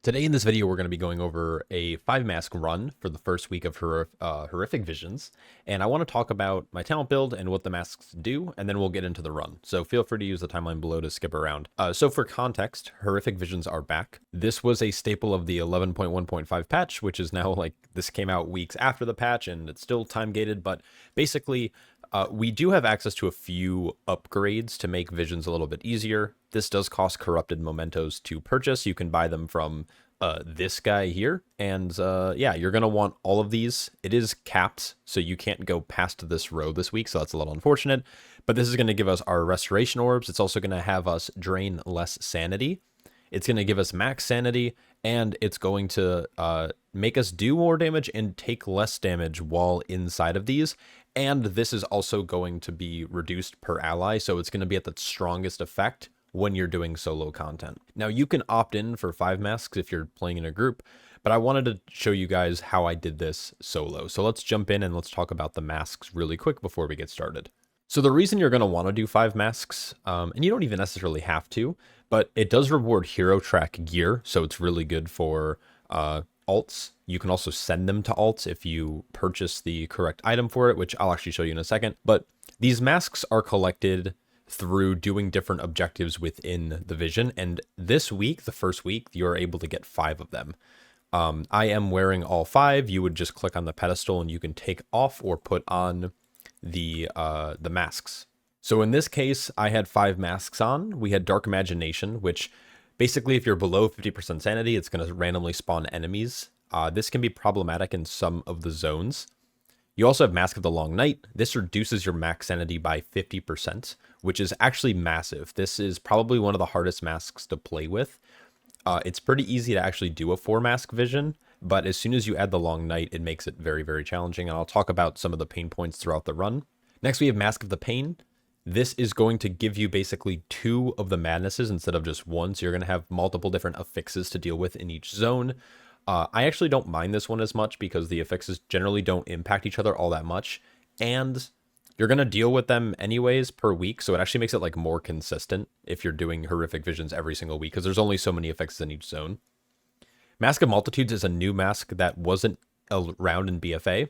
Today in this video, we're going to be going over a 5-mask run for the first week of Horrific Visions, and I want to talk about my talent build and what the masks do, and then we'll get into the run. So feel free to use the timeline below to skip around. So for context, Horrific Visions are back. This was a staple of the 11.1.5 patch, which is now this came out weeks after the patch, and it's still time-gated, but basically, we do have access to a few upgrades to make visions a little bit easier. This does cost corrupted mementos to purchase. You can buy them from this guy here. And yeah, you're going to want all of these. It is capped, so you can't go past this row this week, so that's a little unfortunate. But this is going to give us our restoration orbs. It's also going to have us drain less sanity. It's going to give us max sanity, and it's going to make us do more damage and take less damage while inside of these. And this is also going to be reduced per ally, so it's going to be at the strongest effect when you're doing solo content. Now, you can opt in for 5 masks if you're playing in a group, but I wanted to show you guys how I did this solo. So let's jump in and let's talk about the masks really quick before we get started. So the reason you're going to want to do 5 masks, and you don't even necessarily have to, but it does reward hero track gear, so it's really good for alts. You can also send them to alts if you purchase the correct item for it, which I'll actually show you in a second. But these masks are collected through doing different objectives within the vision, and this week, the first week, you're able to get 5 of them. I am wearing all 5. You would just click on the pedestal and you can take off or put on the masks. So in this case, I had 5 masks on. We had Dark Imagination, which basically if you're below 50% sanity, it's going to randomly spawn enemies. This can be problematic in some of the zones. You also have Mask of the Long Night. This reduces your max sanity by 50%, which is actually massive. This is probably one of the hardest masks to play with. It's pretty easy to actually do a 4-mask vision, but as soon as you add the Long Night, it makes it very, very challenging, and I'll talk about some of the pain points throughout the run. Next, we have Mask of the Pain. This is going to give you basically 2 of the madnesses instead of just 1, so you're going to have multiple different affixes to deal with in each zone. I actually don't mind this one as much because the affixes generally don't impact each other all that much, and you're going to deal with them anyways per week, so it actually makes it more consistent if you're doing Horrific Visions every single week, because there's only so many affixes in each zone. Mask of Multitudes is a new mask that wasn't around in BFA.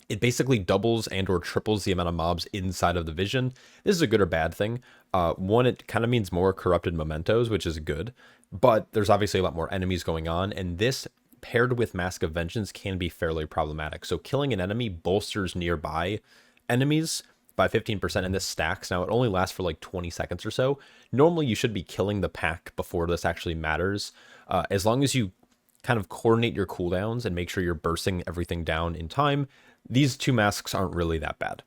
It basically doubles and or triples the amount of mobs inside of the vision. This is a good or bad thing. One, it kind of means more corrupted mementos, which is good, but there's obviously a lot more enemies going on, and this paired with Mask of Vengeance can be fairly problematic. So killing an enemy bolsters nearby enemies by 15%, and this stacks. Now, it only lasts for 20 seconds or so. Normally, you should be killing the pack before this actually matters. As long as you kind of coordinate your cooldowns and make sure you're bursting everything down in time, these 2 masks aren't really that bad.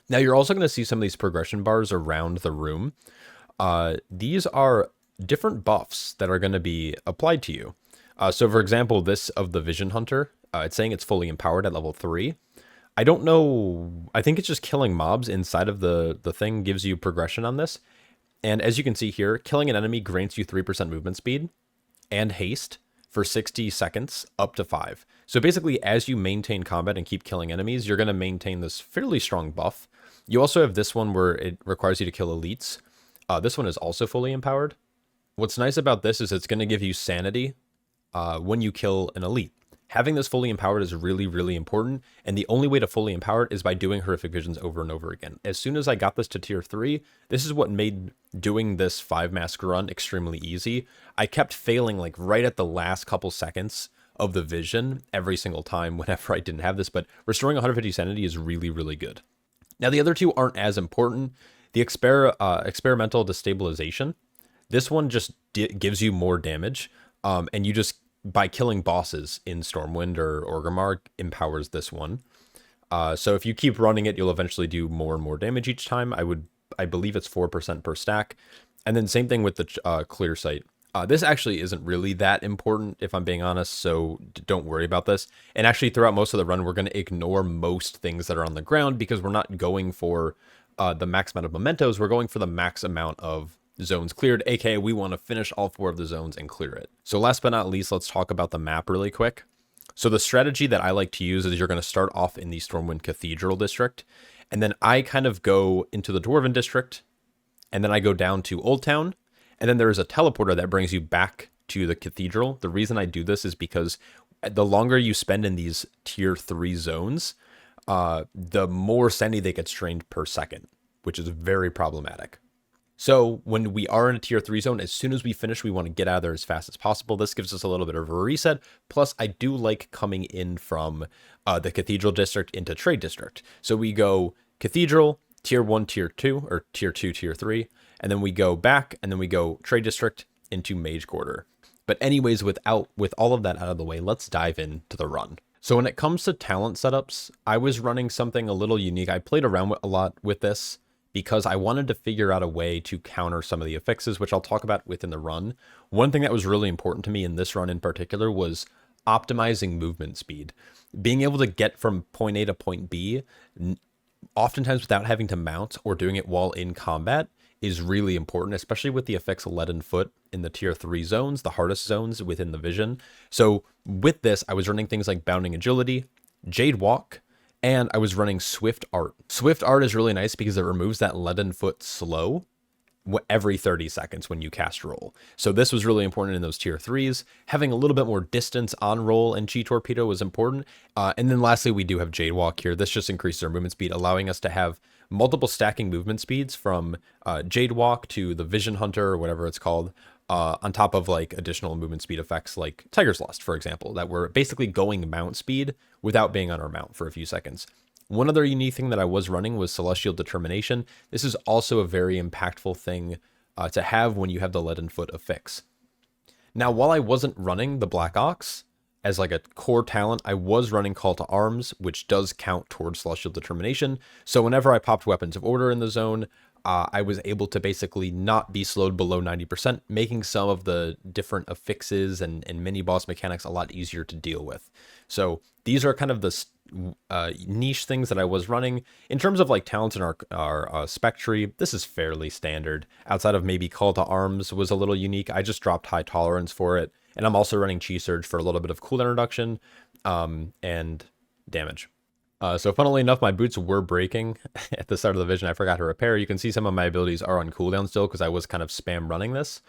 Now, you're also going to see some of these progression bars around the room. These are different buffs that are going to be applied to you. So, for example, this of the Vision Hunter, it's saying it's fully empowered at level 3. I don't know. I think it's just killing mobs inside of the thing gives you progression on this. And as you can see here, killing an enemy grants you 3% movement speed and haste for 60 seconds up to 5. So basically, as you maintain combat and keep killing enemies, you're going to maintain this fairly strong buff. You also have this one where it requires you to kill elites. This one is also fully empowered. What's nice about this is it's going to give you sanity when you kill an elite. Having this fully empowered is really, really important, and the only way to fully empower it is by doing Horrific Visions over and over again. As soon as I got this to tier 3, this is what made doing this 5-mask run extremely easy. I kept failing right at the last couple seconds of the vision every single time whenever I didn't have this, but restoring 150 sanity is really, really good. Now, the other 2 aren't as important. The experimental destabilization, this one just gives you more damage, and you just by killing bosses in Stormwind or Orgrimmar empowers this one. So if you keep running it, you'll eventually do more and more damage each time. I believe it's 4% per stack. And then same thing with the clear sight. This actually isn't really that important, if I'm being honest, so don't worry about this. And actually, throughout most of the run, we're going to ignore most things that are on the ground because we're not going for the max amount of mementos. We're going for the max amount of zones cleared, aka we want to finish all 4 of the zones and clear it. So last but not least, let's talk about the map really quick. So the strategy that I like to use is you're going to start off in the Stormwind Cathedral district, and then I kind of go into the Dwarven district, and then I go down to Old Town, and then there is a teleporter that brings you back to the cathedral. The reason I do this is because the longer you spend in these tier 3 zones, the more sanity they get strained per second, which is very problematic. So when we are in a tier 3 zone, as soon as we finish, we want to get out of there as fast as possible. This gives us a little bit of a reset. Plus, I do like coming in from the Cathedral District into Trade District. So we go Cathedral, tier 1, tier 2, or tier 2, tier 3, and then we go back, and then we go Trade District into Mage Quarter. But anyways, with all of that out of the way, let's dive into the run. So when it comes to talent setups, I was running something a little unique. I played around a lot with this, because I wanted to figure out a way to counter some of the affixes, which I'll talk about within the run. One thing that was really important to me in this run in particular was optimizing movement speed. Being able to get from point A to point B, oftentimes without having to mount or doing it while in combat, is really important, especially with the affix Leaden Foot in the tier 3 zones, the hardest zones within the vision. So with this, I was running things like Bounding Agility, Jade Walk, and I was running Swift Art. Swift Art is really nice because it removes that Leaden Foot slow every 30 seconds when you cast roll. So this was really important in those tier 3s. Having a little bit more distance on roll and Chi Torpedo was important. And then lastly, we do have Jade Walk here. This just increases our movement speed, allowing us to have multiple stacking movement speeds from Jade Walk to the Vision Hunter or whatever it's called, on top of like additional movement speed effects like Tiger's Lust, for example, that were basically going mount speed without being on our mount for a few seconds. One other unique thing that I was running was Celestial Determination. This is also a very impactful thing to have when you have the Leaden Foot affix. Now, while I wasn't running the Black Ox as like a core talent, I was running Call to Arms, which does count towards Celestial Determination. So whenever I popped Weapons of Order in the zone, I was able to basically not be slowed below 90%, making some of the different affixes and mini boss mechanics a lot easier to deal with. So these are kind of the niche things that I was running. In terms of like talents in our spec tree, this is fairly standard. Outside of maybe Call to Arms was a little unique. I just dropped High Tolerance for it. And I'm also running Chi Surge for a little bit of cooldown reduction and damage. So funnily enough, my boots were breaking at the start of the vision. I forgot to repair. You can see some of my abilities are on cooldown still because I was kind of spam running this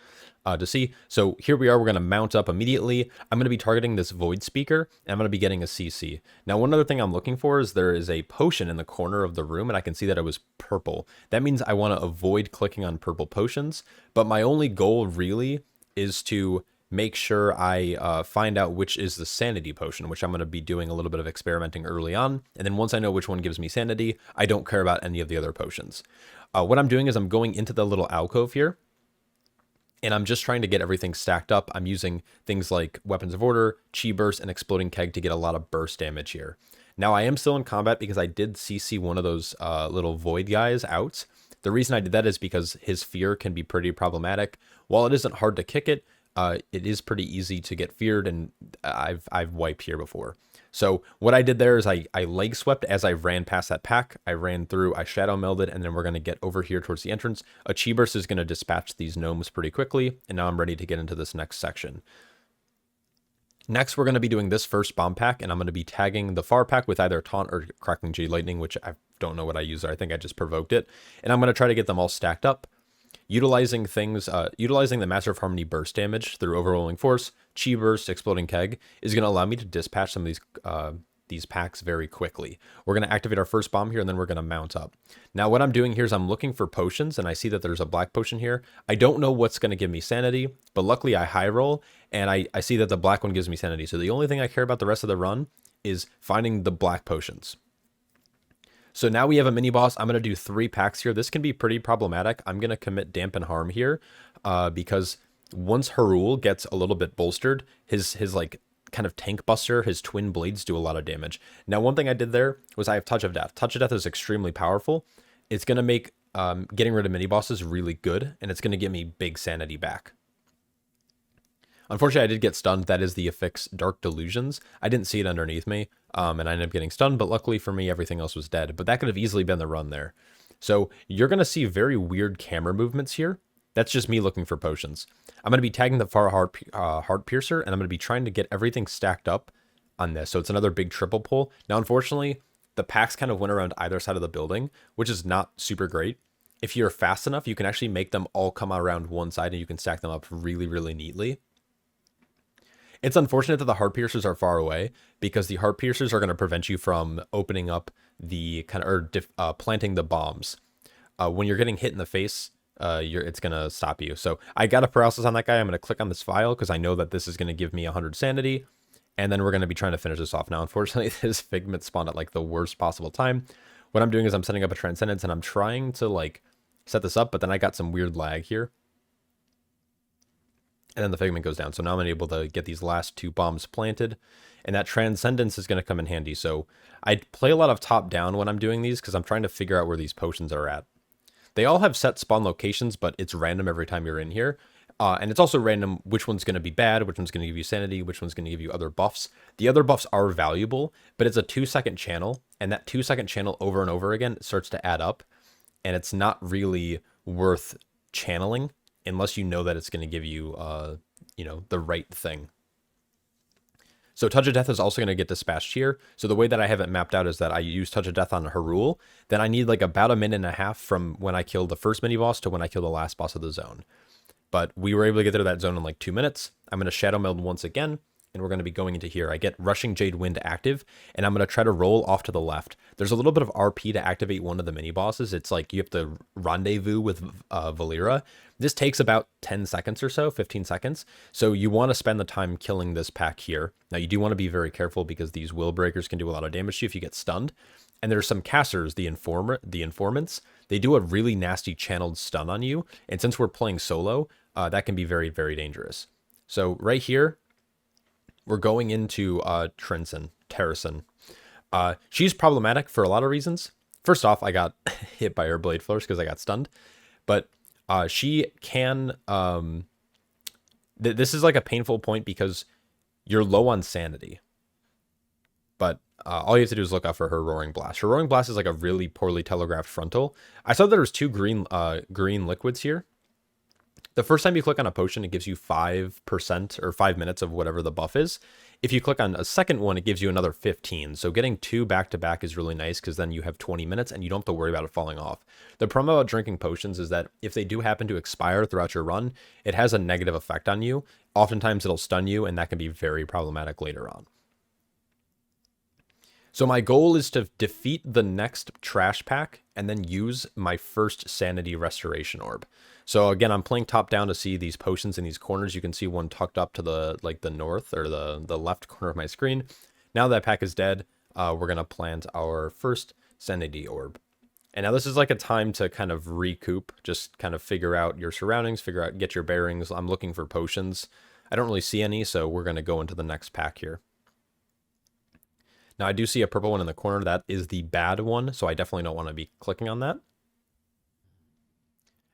to see. So here we are. We're going to mount up immediately. I'm going to be targeting this Void Speaker, and I'm going to be getting a CC. Now, one other thing I'm looking for is there is a potion in the corner of the room, and I can see that it was purple. That means I want to avoid clicking on purple potions, but my only goal really is to make sure I find out which is the sanity potion, which I'm going to be doing a little bit of experimenting early on. And then once I know which one gives me sanity, I don't care about any of the other potions. What I'm doing is I'm going into the little alcove here, and I'm just trying to get everything stacked up. I'm using things like Weapons of Order, Chi Burst, and Exploding Keg to get a lot of burst damage here. Now, I am still in combat because I did CC one of those little Void guys out. The reason I did that is because his fear can be pretty problematic. While it isn't hard to kick it, it is pretty easy to get feared, and I've wiped here before. So what I did there is I leg swept as I ran past that pack. I ran through, I shadow melded, and then we're going to get over here towards the entrance. A Chi Burst is going to dispatch these gnomes pretty quickly, and now I'm ready to get into this next section. Next, we're going to be doing this first bomb pack, and I'm going to be tagging the far pack with either Taunt or Crackling Jade Lightning, which I don't know what I use there. I think I just provoked it. And I'm going to try to get them all stacked up. Utilizing the Master of Harmony burst damage through Overwhelming Force, Chi Burst, Exploding Keg is going to allow me to dispatch some of these packs very quickly. We're going to activate our first bomb here, and then we're going to mount up. Now, what I'm doing here is I'm looking for potions, and I see that there's a black potion here. I don't know what's going to give me sanity, but luckily I high roll, and I see that the black one gives me sanity. So the only thing I care about the rest of the run is finding the black potions. So now we have a mini boss. I'm going to do 3 packs here. This can be pretty problematic. I'm going to commit Dampen Harm here because once Harul gets a little bit bolstered, his like kind of tank buster, his twin blades do a lot of damage. Now, one thing I did there was I have Touch of Death. Touch of Death is extremely powerful. It's going to make getting rid of mini bosses really good, and it's going to give me big sanity back. Unfortunately, I did get stunned. That is the affix Dark Delusions. I didn't see it underneath me, and I ended up getting stunned, but luckily for me, everything else was dead. But that could have easily been the run there. So you're going to see very weird camera movements here. That's just me looking for potions. I'm going to be tagging the far Heart Piercer, and I'm going to be trying to get everything stacked up on this. So it's another big triple pull. Now, unfortunately, the packs kind of went around either side of the building, which is not super great. If you're fast enough, you can actually make them all come around one side, and you can stack them up really, really neatly. It's unfortunate that the heart piercers are far away because the heart piercers are going to prevent you from opening up the kind of planting the bombs. When you're getting hit in the face, it's going to stop you. So I got a paralysis on that guy. I'm going to click on this file because I know that this is going to give me 100 sanity. And then we're going to be trying to finish this off. Now, unfortunately, this Figment spawned at like the worst possible time. What I'm doing is I'm setting up a Transcendence and I'm trying to like set this up, but then I got some weird lag here. And then the Figment goes down. So now I'm able to get these last 2 bombs planted. And that Transcendence is going to come in handy. So I play a lot of top-down when I'm doing these because I'm trying to figure out where these potions are at. They all have set spawn locations, but it's random every time you're in here. And it's also random which one's going to be bad, which one's going to give you sanity, which one's going to give you other buffs. The other buffs are valuable, but it's a 2-second channel. And that 2-second channel over and over again starts to add up. And it's not really worth channeling unless you know that it's going to give you, the right thing. So Touch of Death is also going to get dispatched here. So the way that I have it mapped out is that I use Touch of Death on Harul. Then I need like about 1.5 minutes from when I kill the first mini boss to when I kill the last boss of the zone. But we were able to get through that zone in like 2 minutes. I'm going to Shadow Meld once again, and we're going to be going into here. I get Rushing Jade Wind active, and I'm going to try to roll off to the left. There's a little bit of RP to activate one of the mini bosses. It's like you have to rendezvous with Valera. This takes about 10 seconds or so, 15 seconds. So you want to spend the time killing this pack here. Now you do want to be very careful because these will breakers can do a lot of damage to you if you get stunned. And there's some casters, the informants. They do a really nasty channeled stun on you. And since we're playing solo, that can be very, very dangerous. So right here, we're going into Terracin. She's problematic for a lot of reasons. First off, I got hit by her blade flourish because I got stunned. But she can... this is like a painful point because you're low on sanity. But all you have to do is look out for her Roaring Blast. Her Roaring Blast is like a really poorly telegraphed frontal. I saw there was 2 green liquids here. The first time you click on a potion, it gives you 5% or 5 minutes of whatever the buff is. If you click on a second one, it gives you another 15. So getting 2 back-to-back is really nice because then you have 20 minutes and you don't have to worry about it falling off. The problem about drinking potions is that if they do happen to expire throughout your run, it has a negative effect on you. Oftentimes it'll stun you, and that can be very problematic later on. So my goal is to defeat the next trash pack and then use my first sanity restoration orb. So again, I'm playing top down to see these potions in these corners. You can see one tucked up to the north or the left corner of my screen. Now that pack is dead, we're going to plant our first sanity orb. And now this is like a time to kind of recoup, just kind of figure out your surroundings, get your bearings. I'm looking for potions. I don't really see any, so we're going to go into the next pack here. Now, I do see a purple one in the corner. That is the bad one, so I definitely don't want to be clicking on that.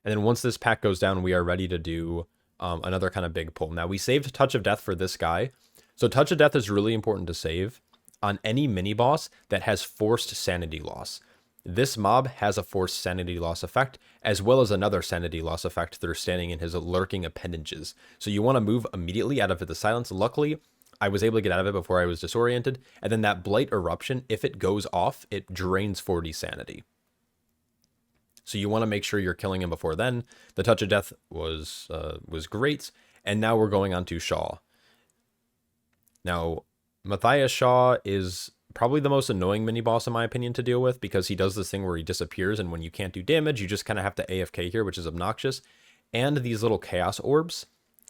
And then once this pack goes down, we are ready to do another kind of big pull. Now, we saved Touch of Death for this guy. So Touch of Death is really important to save on any mini-boss that has forced sanity loss. This mob has a forced sanity loss effect, as well as another sanity loss effect through standing in his lurking appendages. So you want to move immediately out of the silence. Luckily, I was able to get out of it before I was disoriented. And then that Blight Eruption, if it goes off, it drains 40 sanity. So you want to make sure you're killing him before then. The Touch of Death was great. And now we're going on to Shaw. Now, Matthias Shaw is probably the most annoying mini-boss in my opinion to deal with because he does this thing where he disappears, and when you can't do damage, you just kind of have to AFK here, which is obnoxious. And these little Chaos Orbs.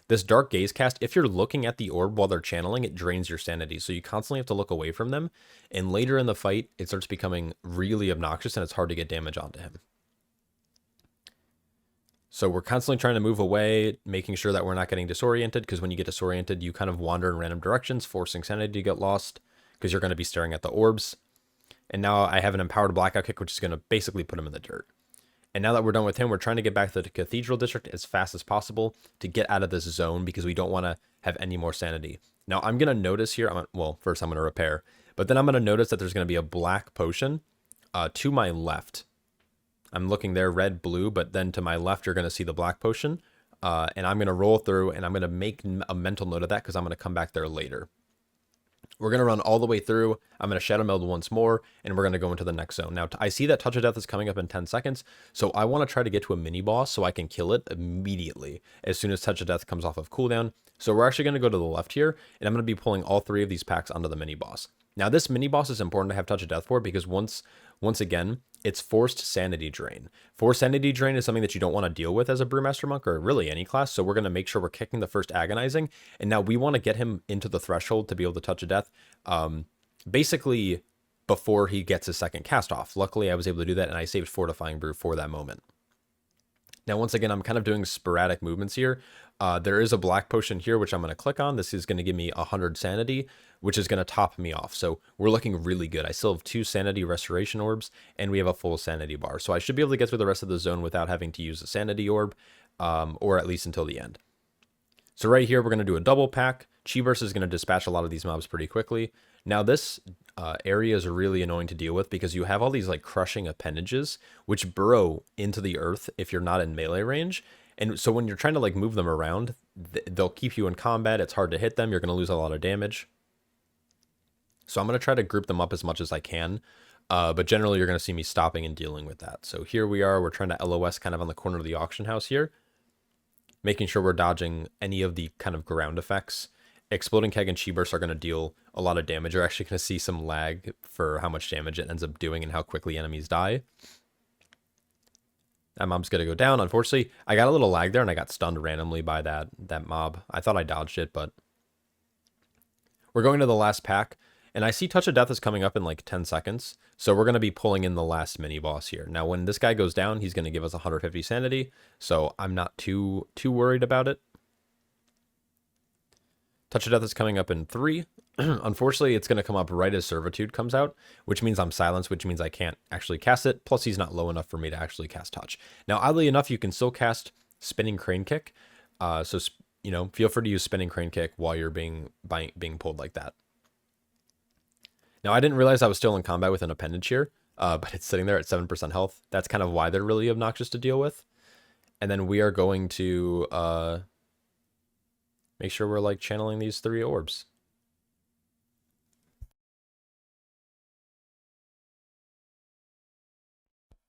This Dark Gaze cast, if you're looking at the orb while they're channeling, it drains your sanity. So you constantly have to look away from them. And later in the fight, it starts becoming really obnoxious and it's hard to get damage onto him. So we're constantly trying to move away, making sure that we're not getting disoriented, because when you get disoriented, you kind of wander in random directions, forcing sanity to get lost, because you're going to be staring at the orbs. And now I have an Empowered Blackout Kick, which is going to basically put him in the dirt. And now that we're done with him, we're trying to get back to the Cathedral District as fast as possible to get out of this zone because we don't want to have any more sanity. Now, I'm going to notice here, first I'm going to repair, but then I'm going to notice that there's going to be a black potion to my left. I'm looking there, red, blue, but then to my left, you're going to see the black potion. And I'm going to roll through and I'm going to make a mental note of that because I'm going to come back there later. We're going to run all the way through. I'm going to Shadow Meld once more, and we're going to go into the next zone. Now, I see that Touch of Death is coming up in 10 seconds, so I want to try to get to a mini-boss so I can kill it immediately as soon as Touch of Death comes off of cooldown. So we're actually going to go to the left here, and I'm going to be pulling all 3 of these packs onto the mini-boss. Now, this mini-boss is important to have Touch of Death for because once again, it's forced sanity drain. Forced sanity drain is something that you don't want to deal with as a Brewmaster Monk or really any class, so we're going to make sure we're kicking the first Agonizing, and now we want to get him into the threshold to be able to Touch of Death, basically before he gets his second cast off. Luckily, I was able to do that, and I saved Fortifying Brew for that moment. Now, once again, I'm kind of doing sporadic movements here. There is a black potion here, which I'm going to click on. This is going to give me 100 sanity, which is going to top me off. So we're looking really good. I still have 2 sanity restoration orbs, and we have a full sanity bar. So I should be able to get through the rest of the zone without having to use a sanity orb, or at least until the end. So right here, we're going to do a double pack. Chi Burst is going to dispatch a lot of these mobs pretty quickly. Now this area is really annoying to deal with because you have all these like crushing appendages which burrow into the earth if you're not in melee range. And so when you're trying to like move them around, they'll keep you in combat. It's hard to hit them. You're going to lose a lot of damage. So I'm going to try to group them up as much as I can. But generally you're going to see me stopping and dealing with that. So here we are. We're trying to LOS kind of on the corner of the auction house here, making sure we're dodging any of the kind of ground effects. Exploding Keg and Chi Burst are going to deal a lot of damage. You're actually going to see some lag for how much damage it ends up doing and how quickly enemies die. That mob's going to go down. Unfortunately, I got a little lag there and I got stunned randomly by that mob. I thought I dodged it, but we're going to the last pack. And I see Touch of Death is coming up in like 10 seconds. So we're going to be pulling in the last mini boss here. Now, when this guy goes down, he's going to give us 150 sanity. So I'm not too worried about it. Touch of Death is coming up in 3. Unfortunately, it's going to come up right as Servitude comes out, which means I'm silenced, which means I can't actually cast it. Plus, he's not low enough for me to actually cast Touch. Now, oddly enough, you can still cast Spinning Crane Kick. So, you know, feel free to use Spinning Crane Kick while you're being pulled like that. Now, I didn't realize I was still in combat with an appendage here, but it's sitting there at 7% health. That's kind of why they're really obnoxious to deal with. And then we are going to make sure we're like channeling these 3 orbs.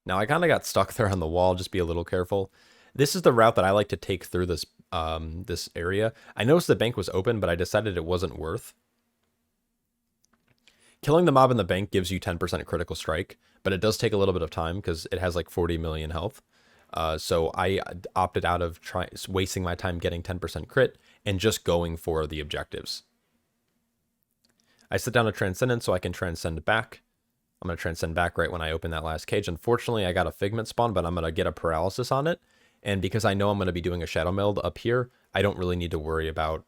Now I kind of got stuck there on the wall, just be a little careful. This is the route that I like to take through this this area. I noticed the bank was open, but I decided it wasn't worth. Killing the mob in the bank gives you 10% critical strike, but it does take a little bit of time because it has like 40 million health. So I opted out of wasting my time getting 10% crit and just going for the objectives. I sit down to Transcendence so I can transcend back. I'm going to transcend back right when I open that last cage. Unfortunately, I got a Figment spawn, but I'm going to get a paralysis on it. And because I know I'm going to be doing a Shadow Meld up here, I don't really need to worry about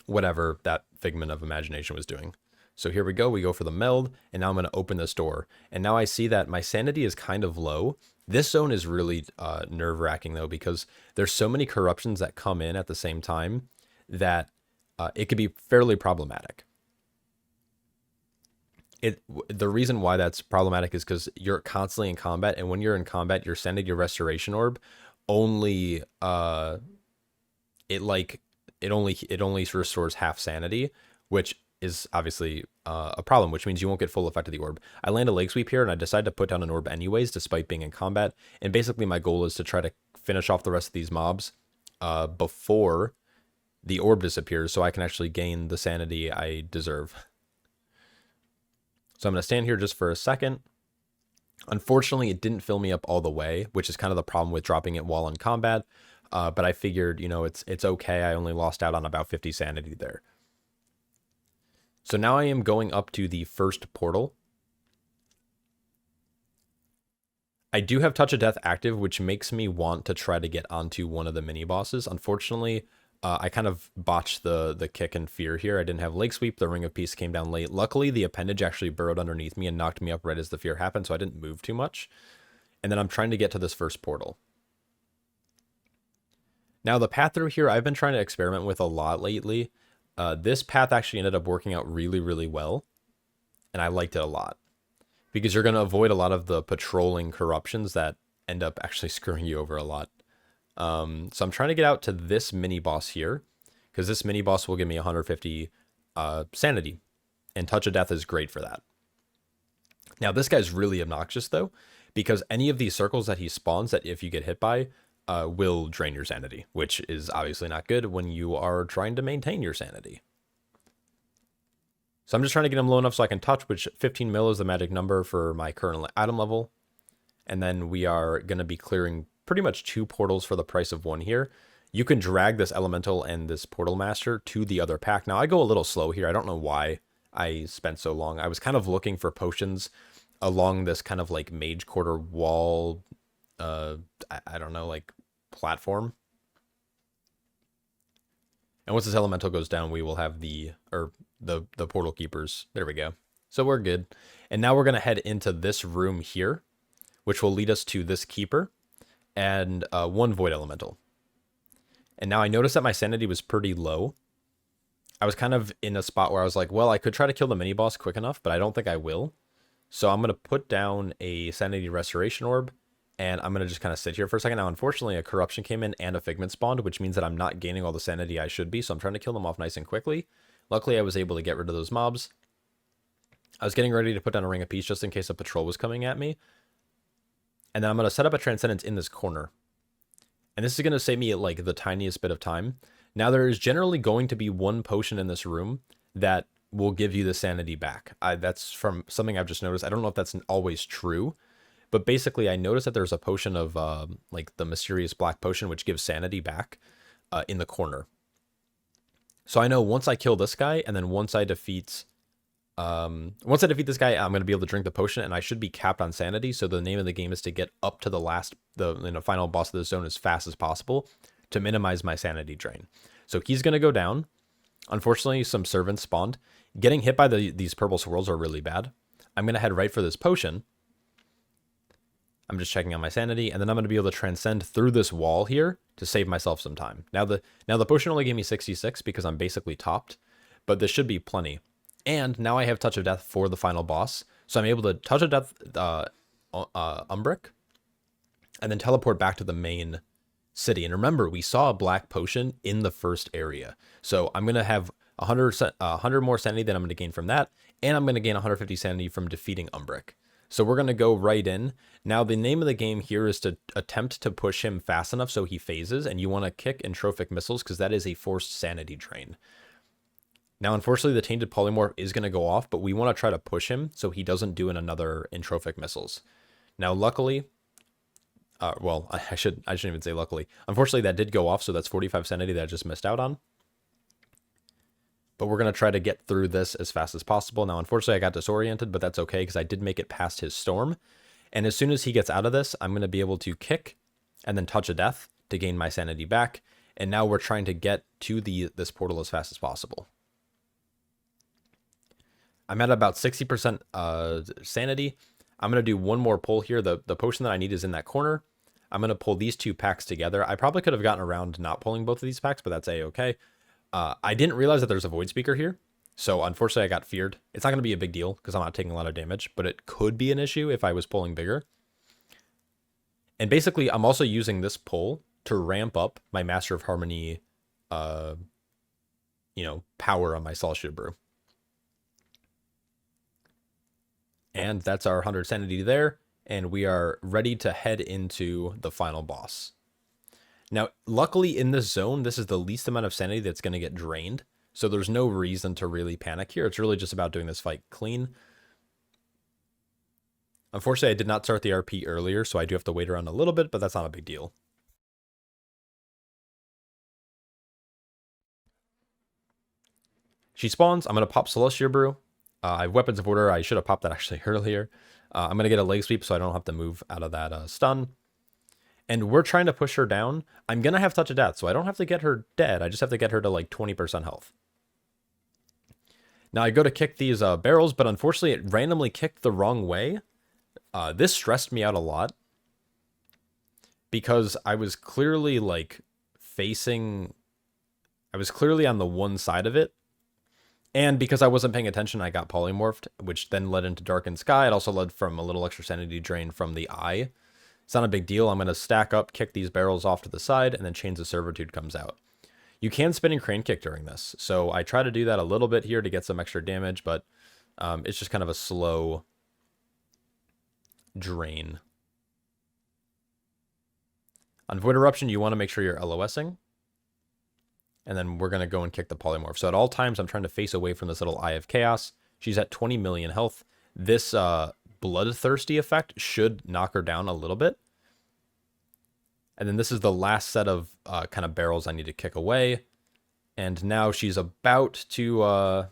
whatever that Figment of Imagination was doing. So here we go for the meld, and now I'm going to open this door. And now I see that my sanity is kind of low. This zone is really nerve-wracking, though, because there's so many corruptions that come in at the same time that it could be fairly problematic. The reason why that's problematic is because you're constantly in combat, and when you're in combat, your sanity restoration orb only it only restores half sanity, which is obviously a problem, which means you won't get full effect of the orb. I land a leg sweep here, and I decide to put down an orb anyways, despite being in combat. And basically my goal is to try to finish off the rest of these mobs before the orb disappears, so I can actually gain the sanity I deserve. So I'm going to stand here just for a second. Unfortunately, it didn't fill me up all the way, which is kind of the problem with dropping it while in combat. But I figured, you know, it's okay. I only lost out on about 50 sanity there. So now I am going up to the first portal. I do have Touch of Death active, which makes me want to try to get onto one of the mini bosses. Unfortunately, I kind of botched the kick and fear here. I didn't have Leg Sweep. The Ring of Peace came down late. Luckily, the appendage actually burrowed underneath me and knocked me up right as the fear happened, so I didn't move too much. And then I'm trying to get to this first portal. Now, the path through here, I've been trying to experiment with a lot lately. This path actually ended up working out really, really well, and I liked it a lot. Because you're going to avoid a lot of the patrolling corruptions that end up actually screwing you over a lot. So I'm trying to get out to this mini boss here, because this mini boss will give me 150 sanity, and Touch of Death is great for that. Now, this guy's really obnoxious, though, because any of these circles that he spawns that if you get hit by will drain your sanity, which is obviously not good when you are trying to maintain your sanity. So I'm just trying to get him low enough so I can touch, which 15 mil is the magic number for my current item level. And then we are going to be clearing pretty much 2 portals for the price of 1 here. You can drag this elemental and this portal master to the other pack. Now, I go a little slow here. I don't know why I spent so long. I was kind of looking for potions along this kind of like mage quarter wall, I don't know, like platform. And once this elemental goes down, we will have the portal keepers. There we go. So we're good. And now we're going to head into this room here, which will lead us to this keeper and 1 void elemental. And now I noticed that my sanity was pretty low. I was kind of in a spot where I was like, well, I could try to kill the mini boss quick enough, but I don't think I will. So I'm going to put down a sanity restoration orb, and I'm going to just kind of sit here for a second. Now, unfortunately, a corruption came in and a figment spawned, which means that I'm not gaining all the sanity I should be. So I'm trying to kill them off nice and quickly. Luckily, I was able to get rid of those mobs. I was getting ready to put down a ring of peace just in case a patrol was coming at me. And then I'm going to set up a transcendence in this corner. And this is going to save me like the tiniest bit of time. Now, there is generally going to be 1 potion in this room that will give you the sanity back. That's from something I've just noticed. I don't know if that's always true, but basically I noticed that there's a potion of like the mysterious black potion, which gives sanity back in the corner. So I know once I kill this guy, and then once I defeat this guy, I'm going to be able to drink the potion, and I should be capped on sanity. So the name of the game is to get up to the final boss of the zone as fast as possible to minimize my sanity drain. So he's going to go down. Unfortunately, some servants spawned. Getting hit by these purple swirls are really bad. I'm going to head right for this potion. I'm just checking on my sanity, and then I'm going to be able to transcend through this wall here to save myself some time. Now the potion only gave me 66 because I'm basically topped, but this should be plenty. And now I have Touch of Death for the final boss, so I'm able to Touch of Death Umbric, and then teleport back to the main city. And remember, we saw a black potion in the first area, so I'm going to have 100 more sanity that I'm going to gain from that, and I'm going to gain 150 sanity from defeating Umbric. So we're going to go right in. Now, the name of the game here is to attempt to push him fast enough so he phases, and you want to kick Entrophic Missiles because that is a forced sanity drain. Now, unfortunately, the Tainted Polymorph is going to go off, but we want to try to push him so he doesn't do another Entrophic Missiles. Now, luckily, well, I shouldn't even say luckily. Unfortunately, that did go off, so that's 45 sanity that I just missed out on. But we're going to try to get through this as fast as possible. Now, unfortunately, I got disoriented, but that's okay because I did make it past his storm. And as soon as he gets out of this, I'm going to be able to kick and then Touch of Death to gain my sanity back. And now we're trying to get to this portal as fast as possible. I'm at about 60% sanity. I'm going to do 1 more pull here. The potion that I need is in that corner. I'm going to pull these 2 packs together. I probably could have gotten around not pulling both of these packs, but that's a-okay. I didn't realize that there's a Void Speaker here, so unfortunately I got feared. It's not going to be a big deal because I'm not taking a lot of damage, but it could be an issue if I was pulling bigger. And basically, I'm also using this pull to ramp up my Master of Harmony, power on my Saltshire Brew. And that's our 100 sanity there, and we are ready to head into the final boss. Now, luckily in this zone, this is the least amount of sanity that's going to get drained, so there's no reason to really panic here. It's really just about doing this fight clean. Unfortunately, I did not start the RP earlier, so I do have to wait around a little bit, but that's not a big deal. She spawns. I'm going to pop Celestial Brew. I have Weapons of Order. I should have popped that actually earlier. I'm going to get a leg sweep so I don't have to move out of that stun. And we're trying to push her down. I'm going to have Touch of Death, so I don't have to get her dead. I just have to get her to like 20% health. Now I go to kick these barrels, but unfortunately it randomly kicked the wrong way. This stressed me out a lot because I was clearly like I was clearly on the one side of it. And because I wasn't paying attention, I got polymorphed, which then led into Darkened Sky. It also led from a little extra sanity drain from the eye. It's not a big deal. I'm going to stack up, kick these barrels off to the side, and then Chains of Servitude comes out. You can spin and crane kick during this. So I try to do that a little bit here to get some extra damage, but it's just kind of a slow drain. On Void Eruption, you want to make sure you're LOSing. And then we're going to go and kick the Polymorph. So at all times, I'm trying to face away from this little Eye of Chaos. She's at 20 million health. This Bloodthirsty effect should knock her down a little bit. And then this is the last set of kind of barrels I need to kick away. And now she's about to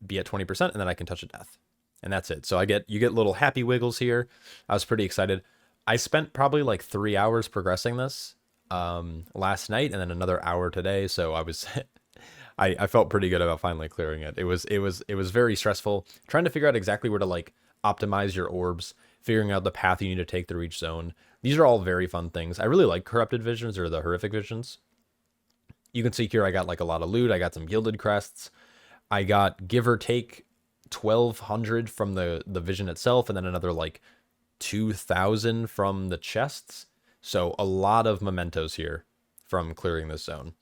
be at 20%, and then I can touch a death. And that's it. So you get little happy wiggles here. I was pretty excited. I spent probably like 3 hours progressing this last night, and then another hour today. So I was I felt pretty good about finally clearing it. It was very stressful trying to figure out exactly where to like optimize your orbs, figuring out the path you need to take through each zone. These are all very fun things. I really like Corrupted Visions, or the Horrific Visions. You can see here I got like a lot of loot. I got some Gilded Crests. I got, give or take, 1,200 from the vision itself, and then another like 2,000 from the chests. So a lot of mementos here from clearing this zone.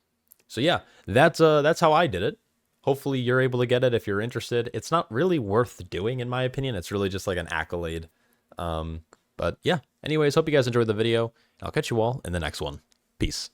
So yeah, that's how I did it. Hopefully you're able to get it if you're interested. It's not really worth doing, in my opinion. It's really just like an accolade. But yeah, anyways, hope you guys enjoyed the video. I'll catch you all in the next one. Peace.